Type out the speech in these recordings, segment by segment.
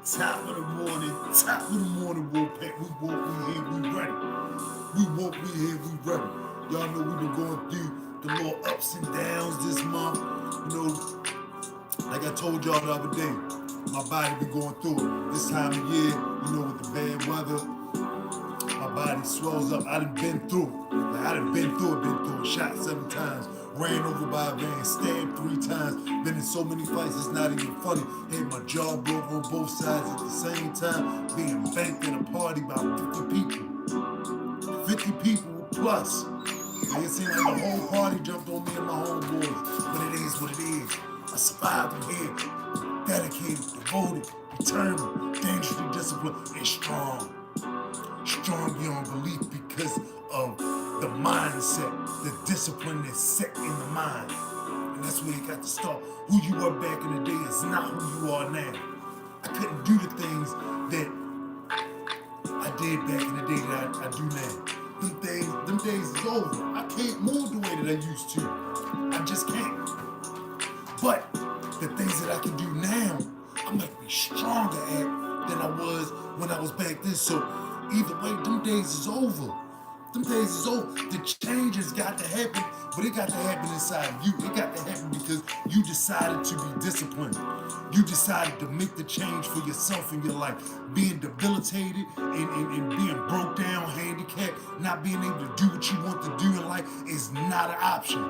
Top of the morning, Wolfpack. We woke, we here, we ready. We woke, we here, we ready. Y'all know we've been going through the little ups and downs this month. You know, like I told y'all the other day, my body been going through it. This time of year, you know, with the bad weather, my body swells up. I done been through it. Like I done been through it. Shot 7 times, ran over by a van, stabbed 3 times, been in so many fights it's not even funny. Had my jaw broke on both sides at the same time, being banked in a party by 50 people. 50 people plus. And it seemed like the whole party jumped on me and my homeboys. But it is what it is. I survived in here. Dedicated, devoted, determined, dangerously disciplined, and strong. Strong beyond belief because of the mindset, the discipline that's set in the mind. And that's where you got to start. Who you were back in the day is not who you are now. I couldn't do the things that I did back in the day that I do now. Them days is over. I can't move the way that I used to. I just can't. But the things that I can do now, I might be stronger at than I was when I was back then. So either way, them days is over. Them days is over. The changes got to happen, but it got to happen inside you. It got to happen because you decided to be disciplined. You decided to make the change for yourself in your life. Being debilitated and being broke down, handicapped, not being able to do what you want to do in life is not an option.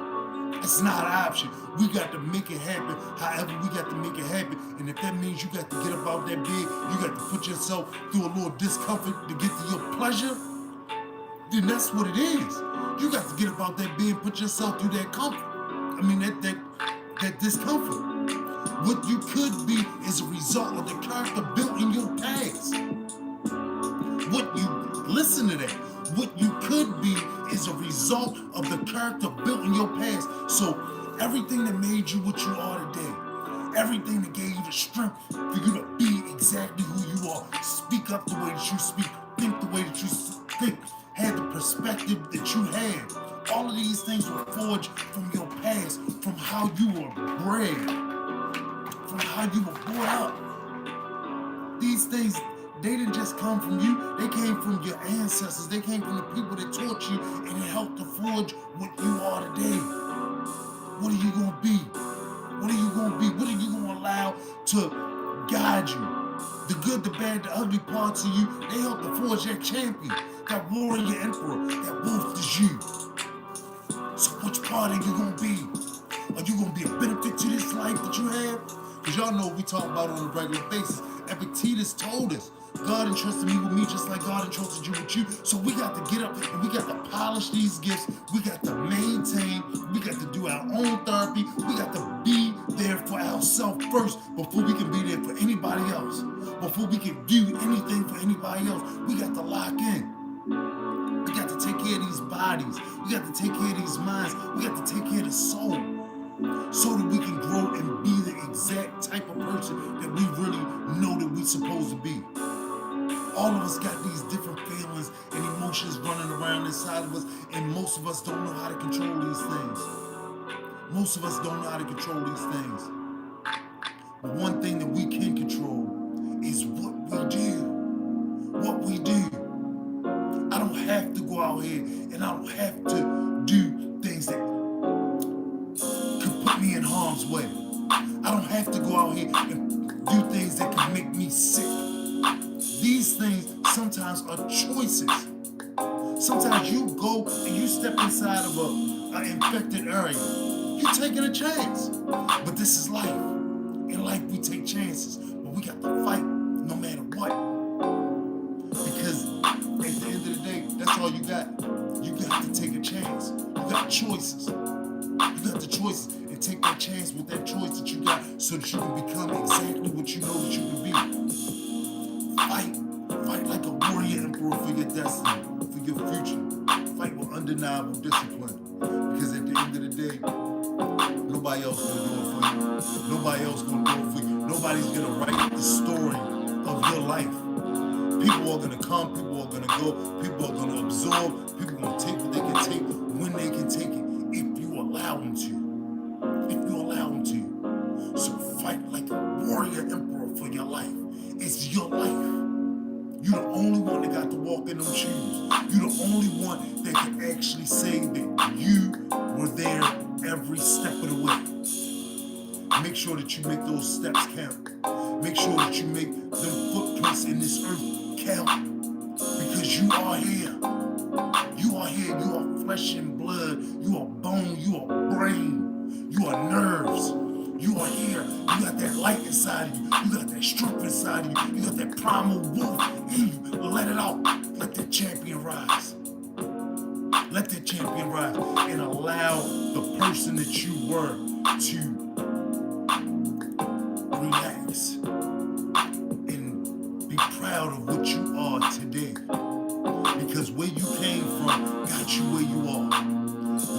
It's not an option. We got to make it happen. However, we got to make it happen. And if that means you got to get up out that bed, you got to put yourself through a little discomfort to get to your pleasure, then that's what it is. You got to get up out that bed and put yourself through that comfort. I mean, that discomfort. What you could be is a result of the character built in your past. Listen to that. What you could be is a result of the character built in your past. So everything that made you what you are today, everything that gave you the strength for you to be exactly who you are, speak up the way that you speak, think the way that you think, had the perspective that you had. All of these things were forged from your past, from how you were bred, from how you were brought up. These things, they didn't just come from you, they came from your ancestors, they came from the people that taught you, and it helped to forge what you are today. What are you gonna be? What are you gonna be? What are you gonna allow to guide you? The good, the bad, the ugly parts of you, they help to forge that champion, that warrior emperor, that wolf is you. So which part are you gonna be? Are you gonna be a benefit to this life that you have? Because y'all know we talk about it on a regular basis. Epictetus told us, God entrusted me with me just like God entrusted you with you. So we got to get up and we got to polish these gifts. We got to maintain. We got to do our own therapy. We got to be there for ourselves first before we can be there for anybody else. Before we can do anything for anybody else, we got to lock in. We got to take care of these bodies. We got to take care of these minds. We got to take care of the soul, so that we can grow and be the exact type of person that we really know that we're supposed to be. All of us got these different feelings and emotions running around inside of us, and most of us don't know how to control these things. Most of us don't know how to control these things. But one thing that we can control is what we do. What we do. I don't have to go out here and I don't have to do things that could put me in harm's way. I don't have to go out here and do things that can make me sick. These things sometimes are choices. Sometimes you go and you step inside of an infected area. You're taking a chance. But this is life. In life we take chances. But we got to fight no matter what. Because at the end of the day, that's all you got. You got to take a chance. You got choices. You got the choices, and take that chance with that choice that you got so that you can become exactly what you know that you can be. Fight like a warrior emperor for your destiny, for your future. Fight with undeniable discipline. Because at the end of the day, nobody else gonna do it for you. Nobody else gonna do it for you. Nobody's gonna write the story of your life. People are gonna come, people are gonna go, people are gonna absorb, people are gonna take what they can take when they can take it. If you allow them to. If you allow them to. So fight like a warrior emperor for your life. It's your life. You're the only one that got to walk in those shoes. You're the only one that can actually say that you were there every step of the way. Make sure that you make those steps count. Make sure that you make them footprints in this earth count. Because you are here. You are here. You are flesh and blood. You are bone. You are brain. You are nerves. You are here. You got that light inside of you. You got that strength inside of you. You got that primal wolf in you. Let it out. Let that champion rise. Let that champion rise. And allow the person that you were to relax. And be proud of what you are today. Because where you came from got you where you are.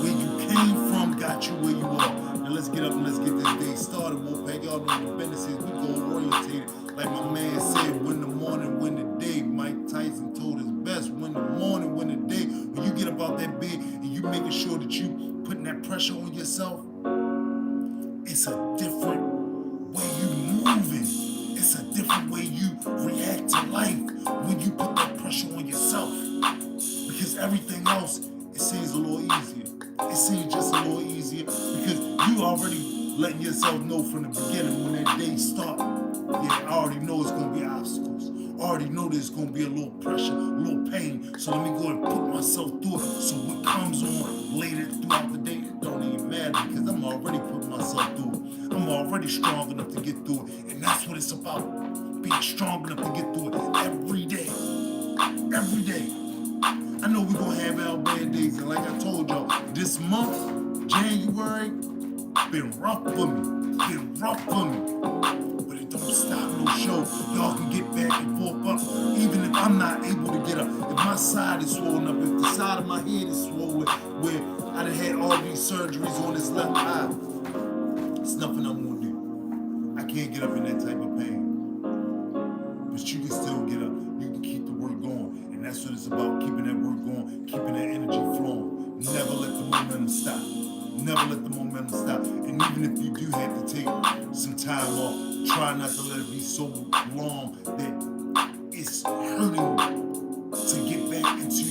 Where you came from got you where you are. Now let's get up and let's get this day started, Wolfpack. Y'all know the business is. We go orientated. Like my man said, win the morning, win the day. Mike Tyson told us best, win the morning, win the day. When you get up out that bed and you making sure that you putting that pressure on yourself, it's a different way you moving. It's a different way you react to life when you put that pressure on yourself. Because everything else, it seems a little easier. It seems just a little easier because you already letting yourself know from the beginning when that day start. Yeah, I already know it's gonna be obstacles. I already know there's gonna be a little pressure, a little pain. So let me go and put myself through it. So what comes on later throughout the day, it don't even matter because I'm already putting myself through it. I'm already strong enough to get through it. And that's what it's about. Being strong enough to get through it every day. Every day. I know we're gonna have our bad days, and like I told y'all, this month, January, been rough for me. Been rough for me. But it don't stop no show. Y'all can get back and forth up. Even if I'm not able to get up, if my side is swollen up, if the side of my head is swollen, where I done had all these surgeries on this left eye, it's nothing I'm gonna do. I can't get up in that type of pain. But you can still get up. You can keep the work going. And that's what it's about, keeping that work going, keeping that energy flowing. Never let the momentum stop. Never let the momentum stop. And even if you do have to take some time off, try not to let it be so long that it's hurting to get back into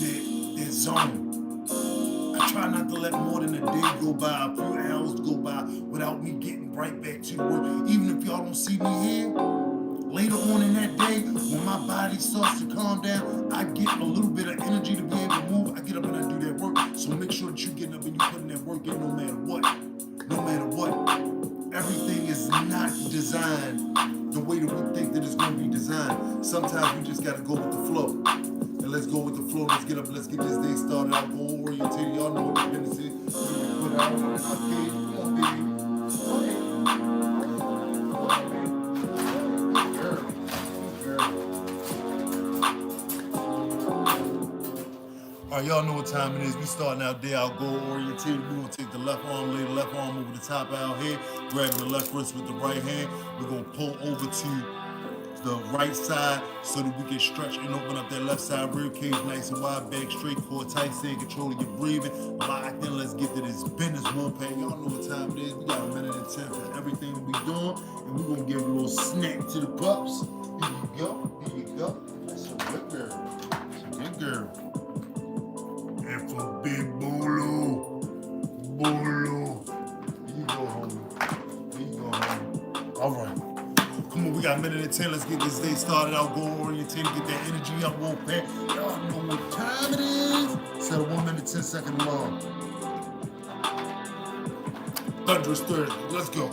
that zone. I try not to let more than a day go by, a few hours go by without me getting right back to the work. Even if y'all don't see me here, later on in that day, when my body starts to calm down, I get a little bit of energy to be able to move. I get up and I do that work. So make sure that you're getting up and you're putting that work in no matter what. No matter what. Everything is not designed the way that we think that it's going to be designed. Sometimes we just got to go with the flow. And let's go with the flow. Let's get up and let's get this day started. I'll go oriented. Y'all know what the business is. Put out on our page. Come on, baby. All right, y'all know what time it is. We starting out there. I'll go oriented. We're going to take the left arm, lay the left arm over the top of our head, grabbing the left wrist with the right hand. We're going to pull over to the right side so that we can stretch and open up that left side rib cage nice and wide, back straight, core tight, stay in control of your breathing. Locked in, let's get to this business, Wolfpack. Y'all know what time it is. We got a minute and 10 for everything that we doing, and we're going to give a little snack to the pups. Here you go. Here you go. That's a good girl. That's a good girl. And for Big Bolo. Bolo. Here you go, homie. Here you go, homie. All right. Come on, we got a minute and 10. Let's get this day started. I'll go oriented, get that energy up, Wolfpack. Y'all know what time it is. Set a 1 minute, 10 second alarm. Thunderous Thursday. Let's go.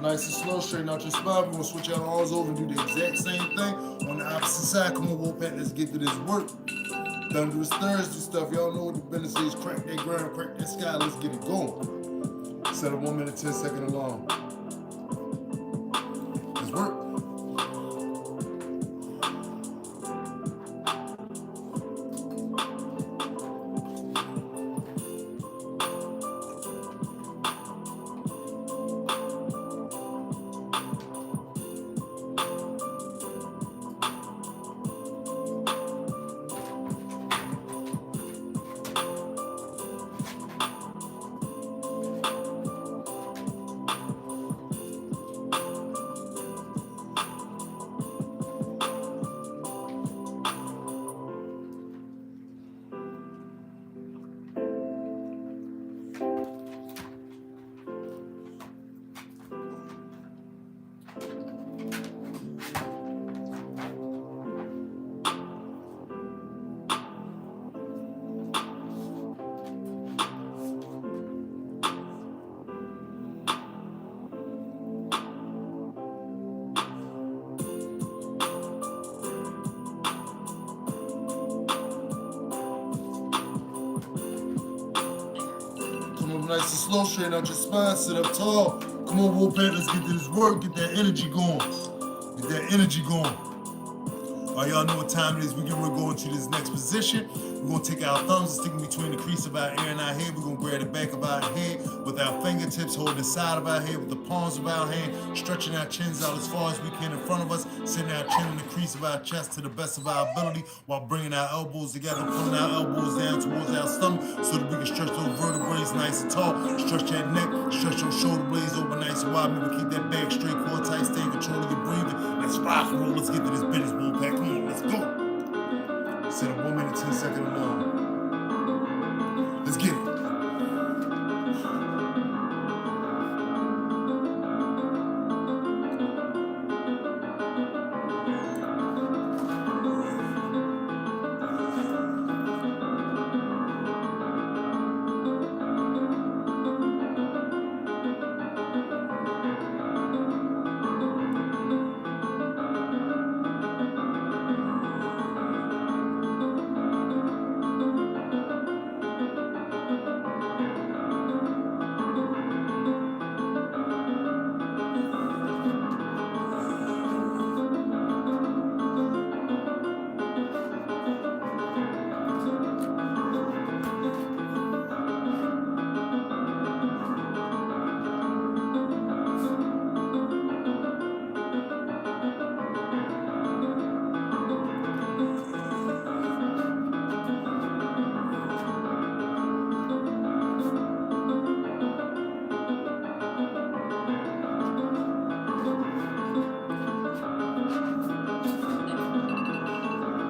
Nice and slow, straighten out your spine. We're gonna switch our arms over and do the exact same thing on the opposite side. Come on, Wolfpack, let's get to this work. Thunderous Thursday stuff. Y'all know what the business is. Crack that ground, crack that sky. Let's get it going. Set a 1 minute, 10-second alarm. Let's work. Nice and slow, straighten out your spine, sit up tall. Come on, Wolfpack, let's get to this work, get that energy going. Get that energy going. All right, y'all know what time it is. We're gonna go into this next position. We're gonna take our thumbs and stick them between the crease of our ear and our head. We're gonna grab the back of our head with our fingertips, holding the side of our head with the palms of our hand, stretching our chins out as far as we can in front of us, sending our chin in the crease of our chest to the best of our ability while bringing our elbows together, pulling our elbows down towards our stomach so that we can stretch those vertebrae nice and tall. Stretch that neck, stretch your shoulder blades open nice and wide. Remember, keep that back straight, core tight, stay in control of your breathing. Let's rock and roll. Let's get to this business, Wolfpack. Come on, let's go. Set a 1 minute, 10-second alarm. Let's get it.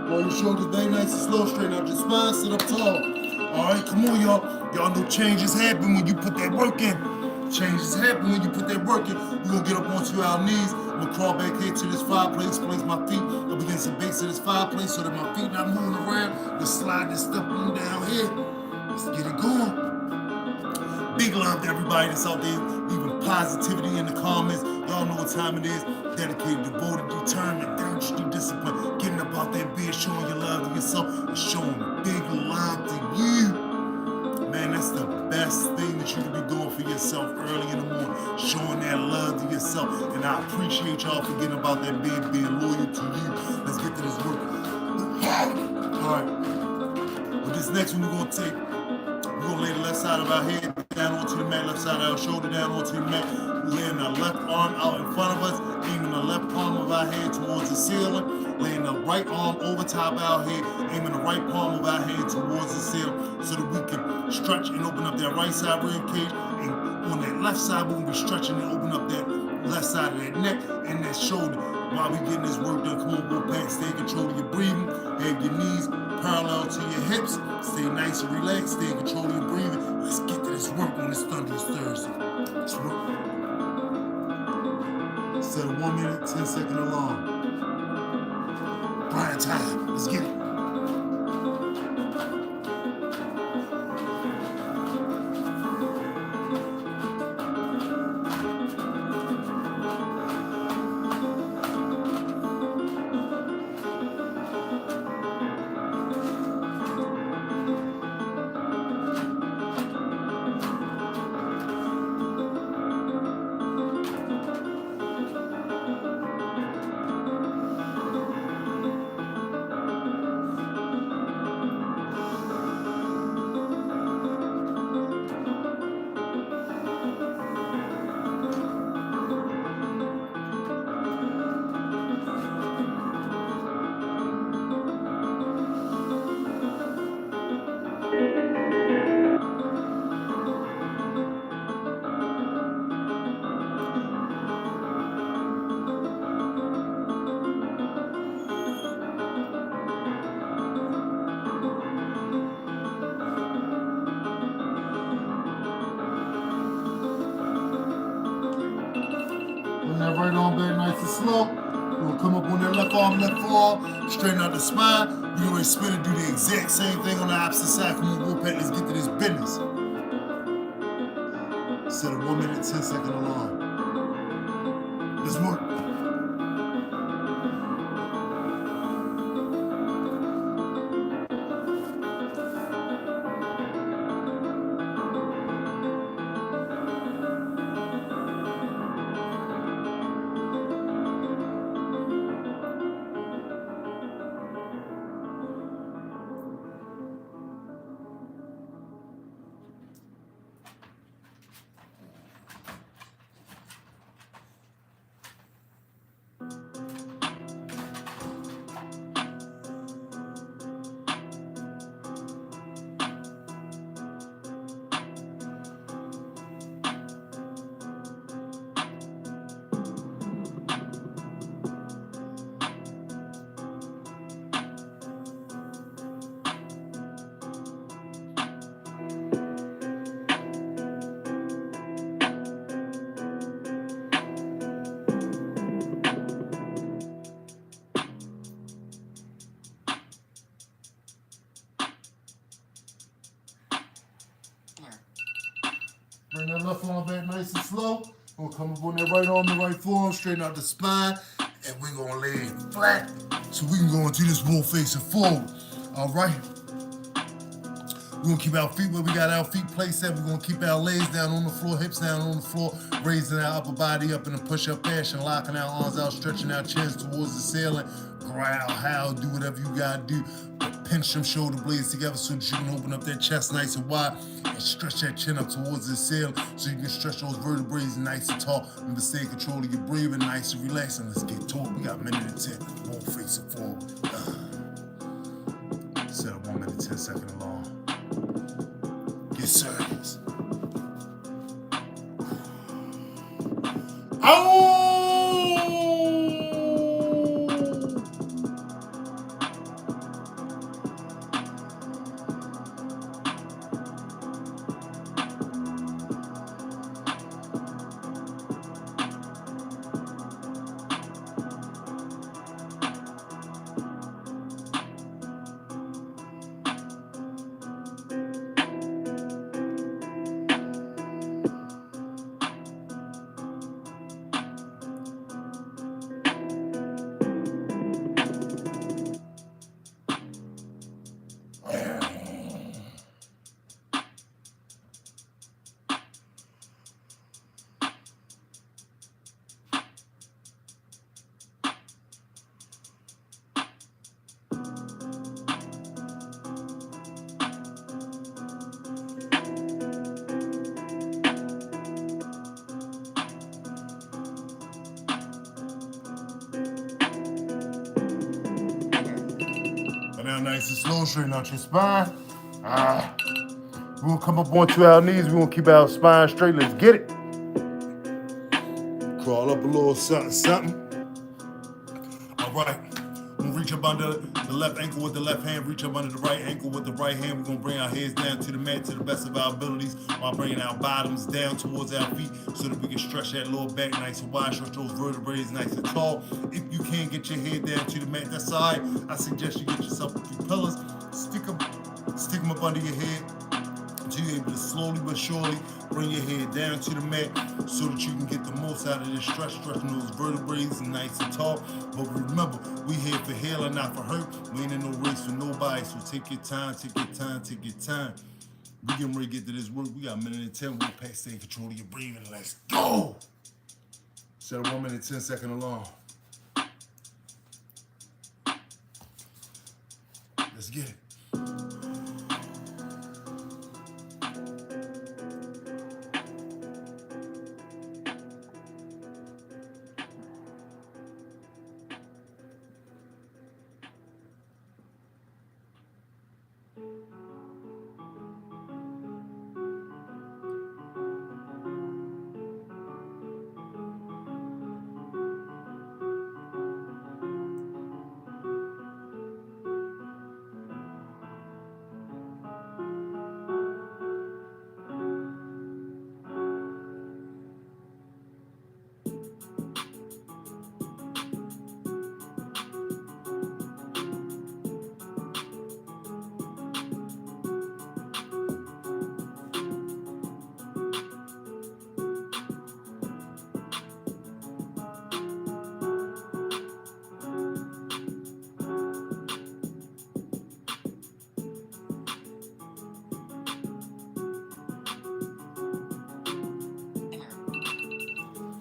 Roll your shoulders very nice and slow, straighten out your spine, sit up tall. All right, come on, y'all. Y'all know changes happen when you put that work in. Changes happen when you put that work in. We're gonna get up onto our knees. I'm gonna crawl back here to this fireplace, place my feet up against the base of this fireplace so that my feet not moving around. Just slide this stuff on down here. Let's get it going. Big love to everybody that's out there, leaving positivity in the comments. Y'all know what time it is. Dedicated, devoted, determined, diligently disciplined. Getting up out that bed, showing your love to yourself, and showing big love to you. Man, that's the best thing that you can be doing for yourself early in the morning. Showing that love to yourself. And I appreciate y'all for getting about that bed, being loyal to you. Let's get to this work. All right. With this next one, we're gonna lay the left side of our head down onto the mat, left side of our shoulder down onto the mat. We're laying our left arm out in front of us, aiming the left palm of our head towards the ceiling, laying the right arm over top of our head, aiming the right palm of our head towards the ceiling so that we can stretch and open up that right side rib cage. And on that left side, we're gonna be stretching and open up that left side of that neck and that shoulder. While we getting this work done, come on, Wolfpack, stay in control of your breathing, have your knees parallel to your hips, stay nice and relaxed, stay in control of your breathing. Let's get to this work on this Thunderous Thursday. Let's work. Set a 1 minute, 10-second alarm. Prime time. Let's get it. Bring that right arm back nice and slow. We're gonna come up on that left arm, left forearm, straighten out the spine. We're gonna spin and do the exact same thing on the opposite side. Come on, Wolfpack, let's get to this business. Set a 1 minute, 10-second alarm. Let's work. Bring that left arm back nice and slow. We're gonna come up on that right arm, the right forearm, straighten out the spine, and we're gonna lay it flat so we can go into this roll facing forward. All right. We're gonna keep our feet where we got our feet placed at. We're gonna keep our legs down on the floor, hips down on the floor, raising our upper body up in a push-up fashion, locking our arms out, stretching our chins towards the ceiling. Growl, howl, do whatever you gotta do. But pinch them shoulder blades together so that you can open up that chest nice and wide and stretch that chin up towards the ceiling so you can stretch those vertebrae nice and tall. Remember, stay in control of your breathing, nice and relaxing. Let's get to it. We got a minute and 10. Roll facing forward. Set a 1 minute, 10-second alarm. Get serious. Oh! Now nice and slow, straighten out your spine. We're gonna come up onto our knees. We're gonna keep our spine straight. Let's get it. Crawl up a little something, something. All right. We're gonna reach up under the left ankle with the left hand. Reach up under the right ankle with the right hand. We're gonna bring our heads down to the mat to the best of our abilities while bringing our bottoms down towards our feet so that we can stretch that lower back nice and wide, stretch those vertebrae nice and tall. If you can't get your head down to the mat, that's all right. I suggest you get yourself a few pillows, stick them up under your head until you're able to slowly but surely bring your head down to the mat so that you can get the most out of this stretch, stretching those vertebrae nice and tall. But remember, we here for healing, not for hurt. We ain't in no race for nobody, so take your time, take your time, take your time. We getting ready to get to this work. We got a minute and 10. We'll pass, stay in control of your breathing. Let's go. Set a 1 minute, 10-second alarm. Let's get it.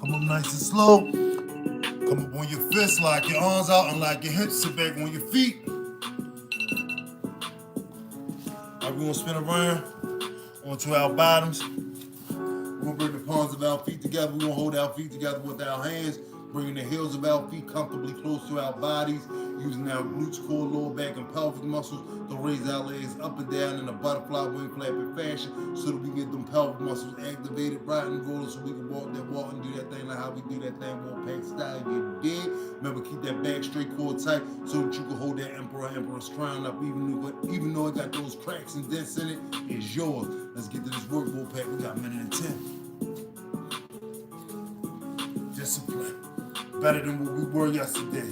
Come up nice and slow. Come up on your fists, lock your arms out, unlock your hips, sit back on your feet. All right, we're gonna spin around onto our bottoms. We're gonna bring the palms of our feet together. We're gonna hold our feet together with our hands, bringing the heels of our feet comfortably close to our bodies, using our glutes, core, lower back, and pelvic muscles to raise our legs up and down in a butterfly wing flapping fashion so that we get them pelvic muscles activated, right and rolling so we can walk that walk and do that thing like how we do that thing walk pack style. You dig? Remember, keep that back straight, core tight so that you can hold that emperor's crown up even though it got those cracks and dents in it. It's yours. Let's get to this work, Wolfpack. We got a minute and 10. Discipline. Better than what we were yesterday.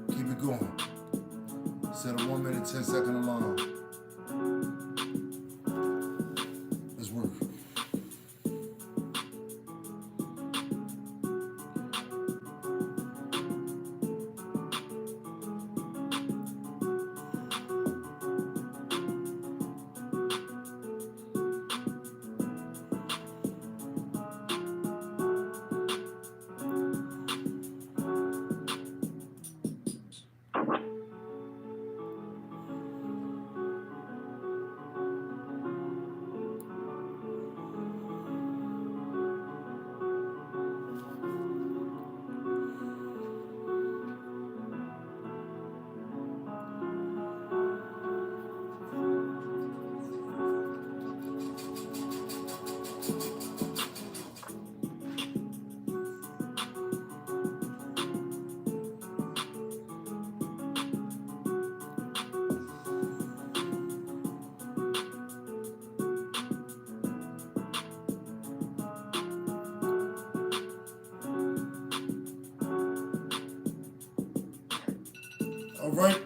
Keep it going. Set a 1 minute, 10-second alarm. Let's work. All right.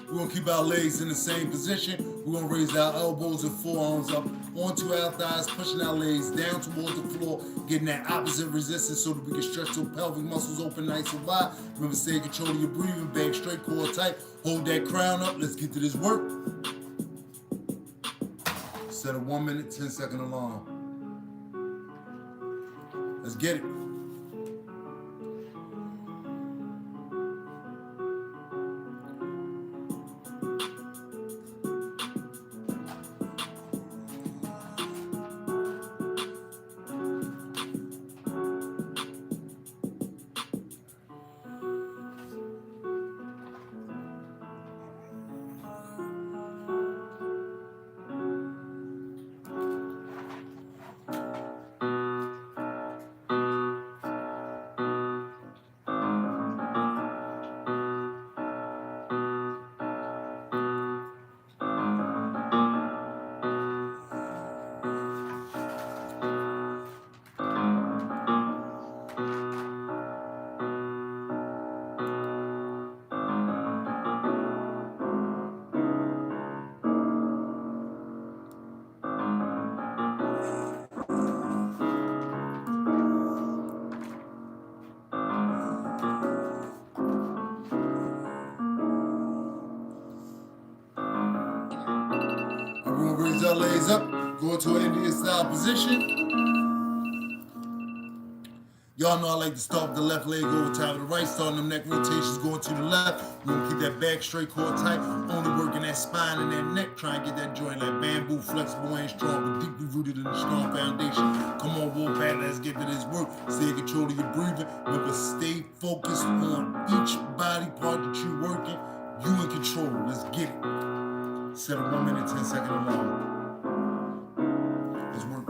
We're gonna keep our legs in the same position. We're gonna raise our elbows and forearms up onto our thighs, pushing our legs down towards the floor, getting that opposite resistance so that we can stretch those pelvic muscles open nice and wide. Remember, stay in control of your breathing, back straight, core tight. Hold that crown up. Let's get to this work. Set a 1 minute, 10-second alarm. Let's get it. We're gonna raise our legs up, go into an Indian style position. Y'all know I like to start with the left leg over top of the right, starting them neck rotations going to the left. We're gonna keep that back straight, core tight, only working that spine and that neck, try and get that joint like bamboo, flexible and strong, but deeply rooted in a strong foundation. Come on, Wolfpack, let's get to this work. Stay in control of your breathing, remember, stay focused on each body part that you're working. You in control, let's get it. Set a 1 minute, 10-second alarm. Let's work.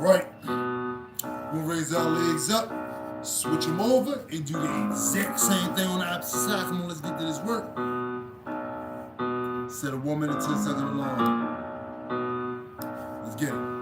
right. We'll raise our legs up, switch them over, and do the exact same thing on the opposite side. Come on, let's get to this work. Set a 1 minute, 10-second alarm. Let's get it.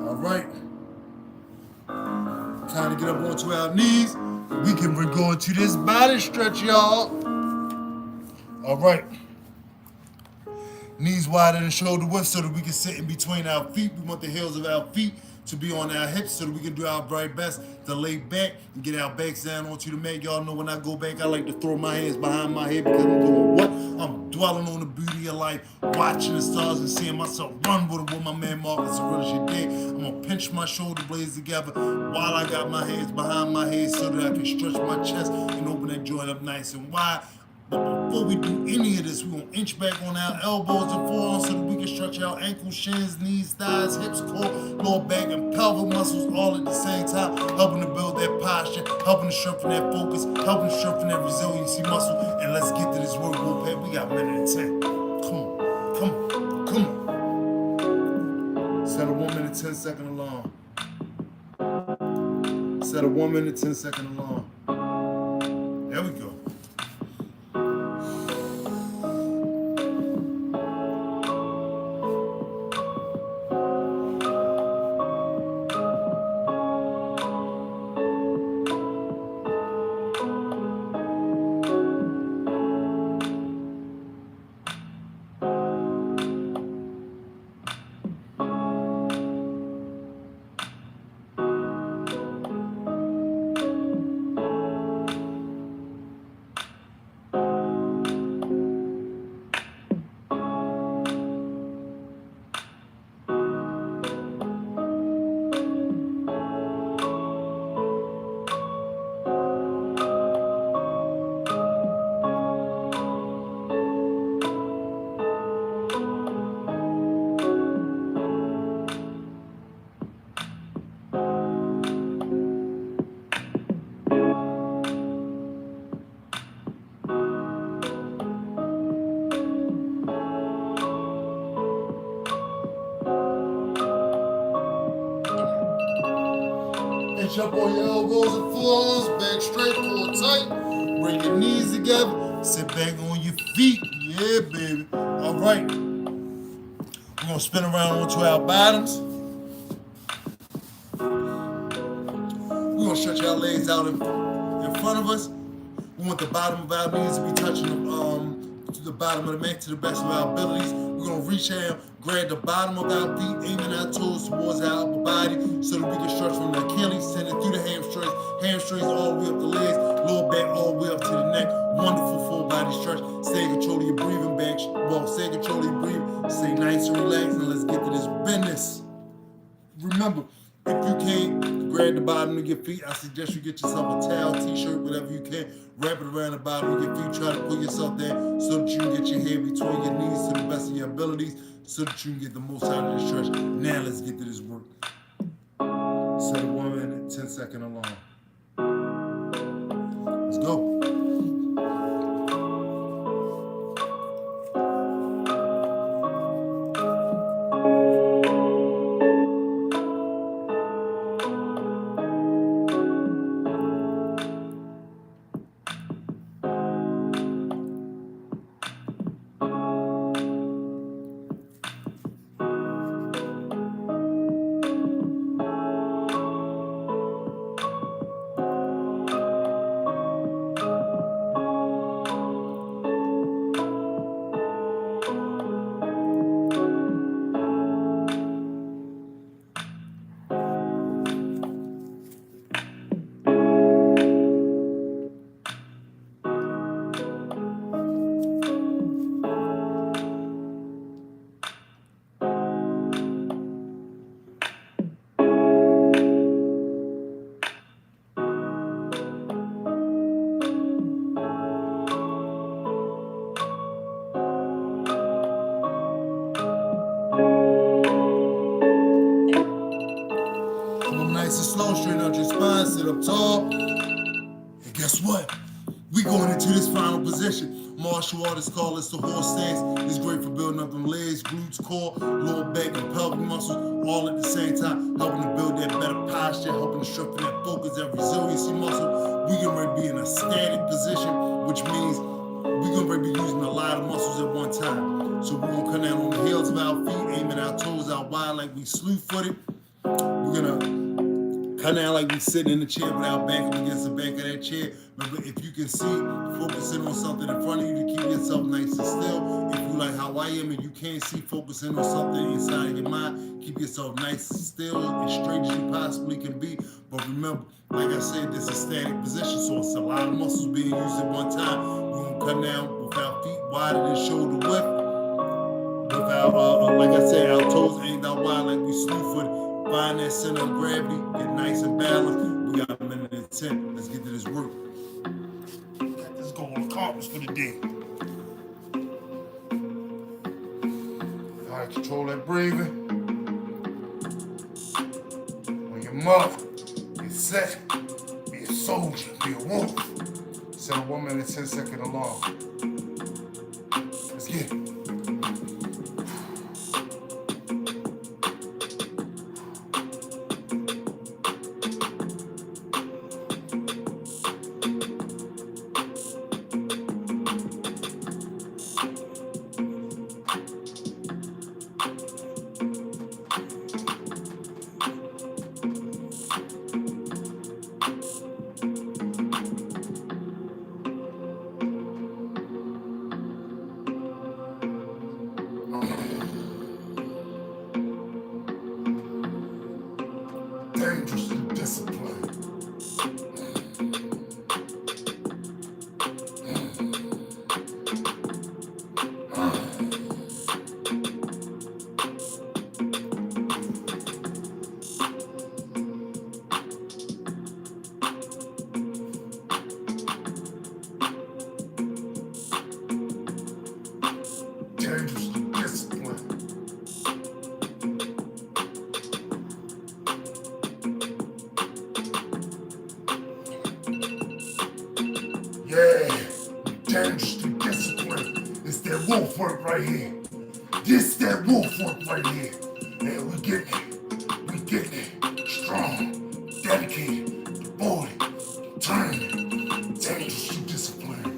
All right. Time to get up onto our knees. We can go into this body stretch, y'all. All right. Knees wider than shoulder width so that we can sit in between our feet. We want the heels of our feet to be on our hips so that we can do our very best to lay back and get our backs down onto the mat. Y'all know when I go back, I like to throw my hands behind my head because I'm doing what? I'm dwelling on the beauty of life, watching the stars and seeing myself run with it with my man Marcus Aurelius did. I'm going to pinch my shoulder blades together while I got my hands behind my head so that I can stretch my chest and open that joint up nice and wide. But before we do any of this, we're going to inch back on our elbows and forearms so that we can stretch our ankles, shins, knees, thighs, hips, core, lower back, and pelvic muscles all at the same time, helping to build that posture, helping to strengthen that focus, helping to strengthen that resiliency muscle. And let's get to this work, Wolfpack. We got a minute and 10. Come on, come on, come on. Set a 1 minute, 10-second alarm. Set a 1 minute, 10-second alarm. There we go. Inch up on your elbows and forearms, back straight, pull tight. Bring your knees together, sit back on your feet. Yeah, baby. All right. We're going to spin around onto our bottoms. We're going to stretch our legs out in front of us. We want the bottom of our knees to be touching the bottom of the mat to the best of our abilities. We're going to reach out, grab the bottom of our feet, aiming our toes towards our upper body so that we can stretch from the Achilles, send it through the hamstrings all the way up the legs, lower back all the way up to the neck. Wonderful full body stretch. Stay in control of your breathing back. Stay in control of your breathing. Stay nice and relaxed, and let's get to this business. Remember, if you can't grab the bottom of your feet, I suggest you get yourself a towel, t-shirt, whatever you can. Wrap it around the bottom of your feet. Try to pull yourself there so that you can get your head between your knees to the best of your abilities so that you can get the most out of this stretch. Now let's get to this work. Set a 1 minute, 10-second alarm. Let's go. guess what? We going into this final position. Martial artists call this the horse stance. It's great for building up them legs, glutes, core, lower back, and pelvic muscles, all at the same time, helping to build that better posture, helping to strengthen that focus, that resiliency muscle. We can ready to be in a static position, which means we're going to be using a lot of muscles at one time. So we're going to come down on the heels of our feet, aiming our toes out wide like we slew-footed. We're going to come down like we sitting in the chair with our back up against the back of that chair. Remember, if you can see, focusing on something in front of you to keep yourself nice and still. If you like how I am and you can't see, focusing on something inside of your mind, keep yourself nice and still, as straight as you possibly can be. But remember, like I said, this is a static position, so it's a lot of muscles being used at one time. We're going to come down with our feet wider than shoulder width. With our, like I said, our toes aimed out wide like we slew-footed. Find that center of gravity, get nice and balanced. We got a minute and 10. Let's get to this work. Got this goal accomplished for the day. All right, control that breathing. On your mark, get set. Be a soldier, be a wolf. Set a 1 minute, 10-second alarm. Let's get it. Dangerous discipline. Dangerous discipline. Yeah, dangerously disciplined. It's that wolf work right here. This that wolf work right here. Yeah, we getting it. We getting it. Strong, dedicated, devoted, determined, dangerously disciplined.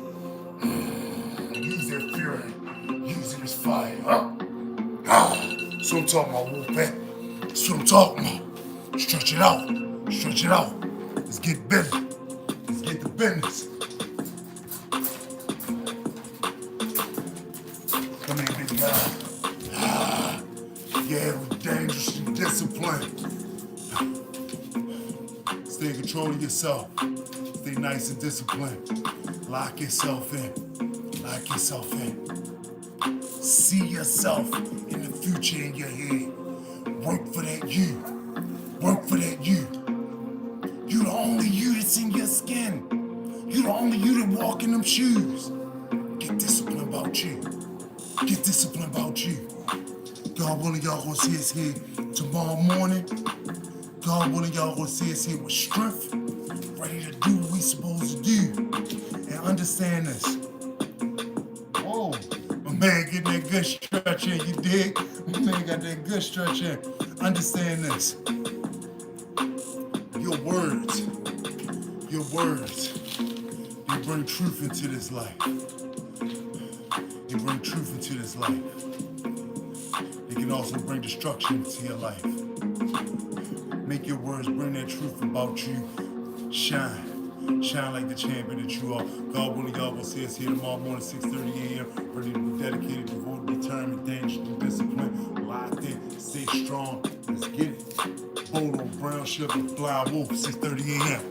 Use that fury. Use it as fire. That's what I'm talking about, Wolfpack. That's what I'm talking about. Stretch it out. Stretch it out. Let's get busy. Let's get the business. Come here, big guy. Yeah, we're dangerously disciplined. Stay in control of yourself. Stay nice and disciplined. Lock yourself in. Lock yourself in. See yourself in the future in your head. Work for that you. Work for that you. You the only you that's in your skin. You the only you that walk in them shoes. Get disciplined about you. Get disciplined about you. God willing, y'all gonna see us here tomorrow morning. God willing, y'all gonna see us here with strength, ready to do what we supposed to do. And understand this. Whoa, my man getting that good stretch in, you dig? My man got that good stretch in. Understand this. Your words, they bring truth into this life. They bring truth into this life. They can also bring destruction into your life. Make your words bring that truth about you. Shine. Shine like the champion that you are. God willing, y'all will see us here tomorrow morning, 6:30 a.m. Ready to be dedicated, devoted, determined, dangerous, disciplined, locked in, stay strong. Let's get it. Bold on brown sugar, fly wolf, 6:30 a.m.